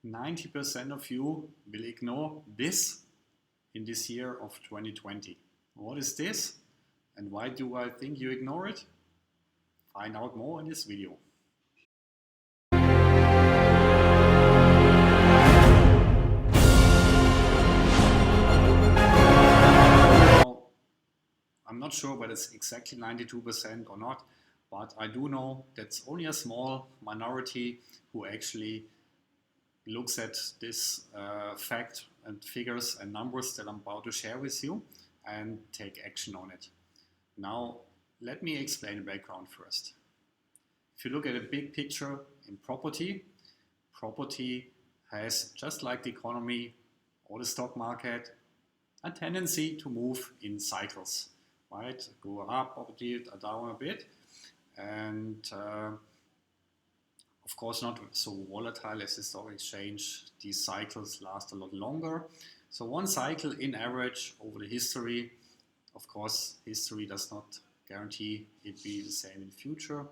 90% of you will ignore this in this year of 2020. What is this and why do I think you ignore it? Find out more in this video. Now, I'm not sure whether it's exactly 92% or not, but I do know that's only a small minority who actually looks at this fact and figures and numbers that I'm about to share with you and take action on it. Now, let me explain the background first. If you look at a big picture in property, property has, just like the economy or the stock market, a tendency to move in cycles, right? Go up a bit, down a bit, and of course not so volatile as the stock exchange. These cycles last a lot longer. So one cycle in average over the history, of course history does not guarantee it be the same in the future,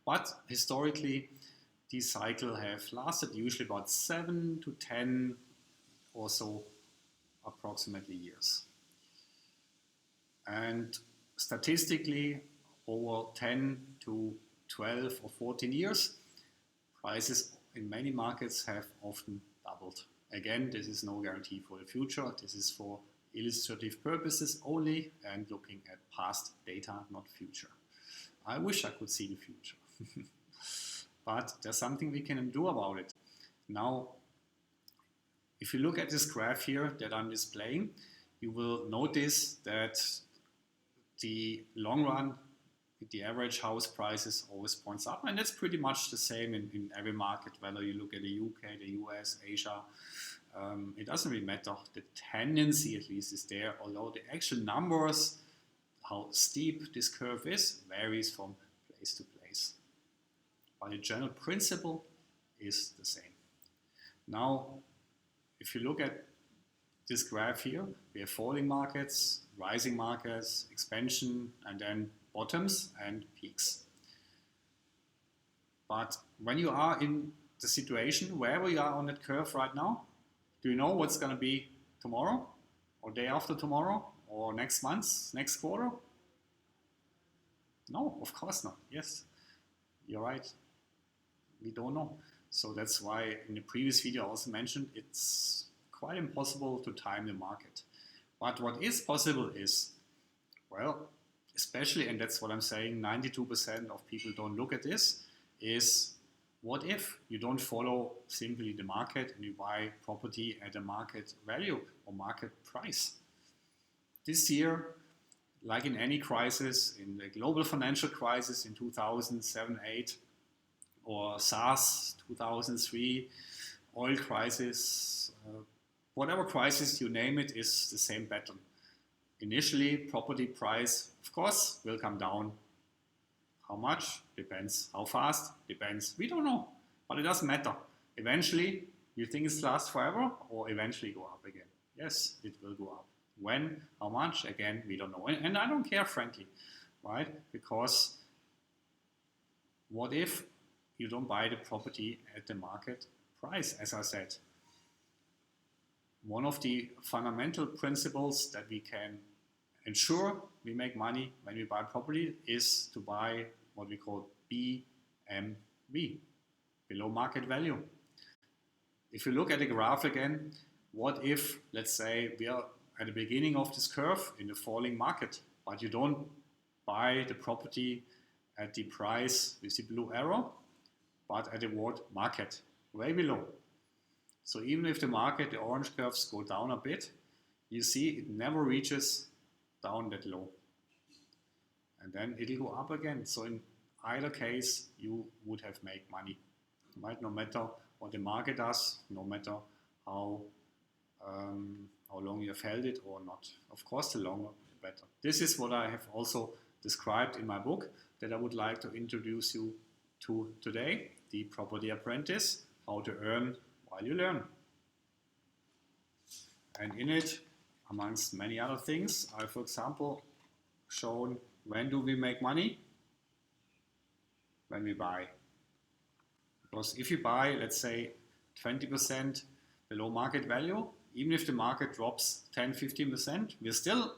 but historically these cycles have lasted usually about 7 to 10 or so approximately years. And statistically over 10 to 12 or 14 years, prices in many markets have often doubled. Again, this is no guarantee for the future. This is for illustrative purposes only and looking at past data, not future. I wish I could see the future. But there's something we can do about it. Now, if you look at this graph here that I'm displaying, you will notice that the long run, the average house prices always points up, and that's pretty much the same in every market, whether you look at the UK, the US, Asia. It doesn't really matter. The tendency at least is there, although the actual numbers, how steep this curve is, varies from place to place. But the general principle is the same. Now, if you look at this graph here, we have falling markets, rising markets, expansion, and then bottoms and peaks. But when you are in the situation, wherever you are on that curve right now, do you know what's going to be tomorrow or day after tomorrow or next month, next quarter? No, of course not. Yes, you're right. We don't know. So that's why in the previous video I also mentioned it's quite impossible to time the market. But what is possible is, well, especially, and that's what I'm saying, 92% of people don't look at this, is what if you don't follow simply the market and you buy property at a market value or market price? This year, like in any crisis, in the global financial crisis in 2007-8, or SARS 2003, oil crisis, whatever crisis you name it, is the same pattern. Initially, property price, of course, will come down. How much? Depends. How fast? Depends. We don't know, but it doesn't matter. Eventually, you think it lasts forever or eventually go up again? Yes, it will go up. When? How much? Again, we don't know. And I don't care, frankly, right? Because what if you don't buy the property at the market price, as I said? One of the fundamental principles that we can ensure we make money when we buy property is to buy what we call BMV, below market value. If you look at the graph again, what if, let's say, we are at the beginning of this curve in the falling market, but you don't buy the property at the price with the blue arrow, but at the word market, way below. So even if the market, the orange curves go down a bit, you see it never reaches down that low. And then it'll go up again. So in either case, you would have made money, right? No matter what the market does, no matter how long you have held it or not. Of course, the longer, the better. This is what I have also described in my book that I would like to introduce you to today, The Property Apprentice, How to Earn While You Learn. And in it, amongst many other things, I, for example, shown when do we make money? When we buy. Because if you buy, let's say, 20% below market value. Even if the market drops 10-15%, we're still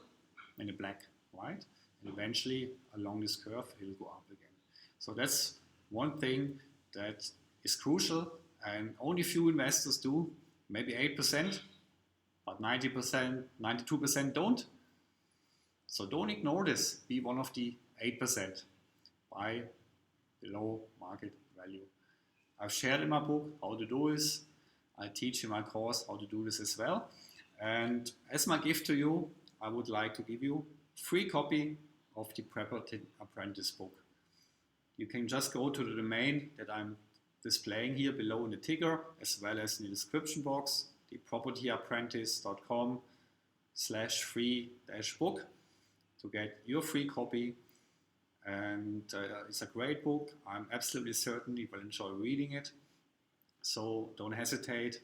in the black, right? And eventually along this curve, it'll go up again. So that's one thing that is crucial, and only few investors do, maybe 8%, but 90%, 92% don't. So don't ignore this. Be one of the 8%. Buy below market value. I've shared in my book how to do this. I teach in my course how to do this as well. And as my gift to you, I would like to give you a free copy of the Prepper Apprentice book. You can just go to the domain that I'm displaying here below in the ticker, as well as in the description box, the propertyapprentice.com/free-book to get your free copy. And it's a great book. I'm absolutely certain you will enjoy reading it. So don't hesitate.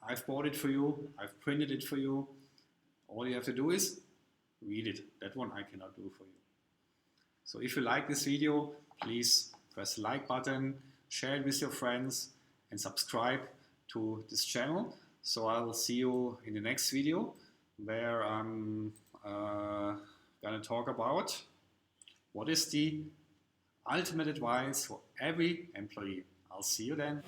I've bought it for you. I've printed it for you. All you have to do is read it. That one I cannot do for you. So if you like this video, please press the like button, share it with your friends, and subscribe to this channel. So I will see you in the next video, where I'm gonna talk about what is the ultimate advice for every employee. I'll see you then.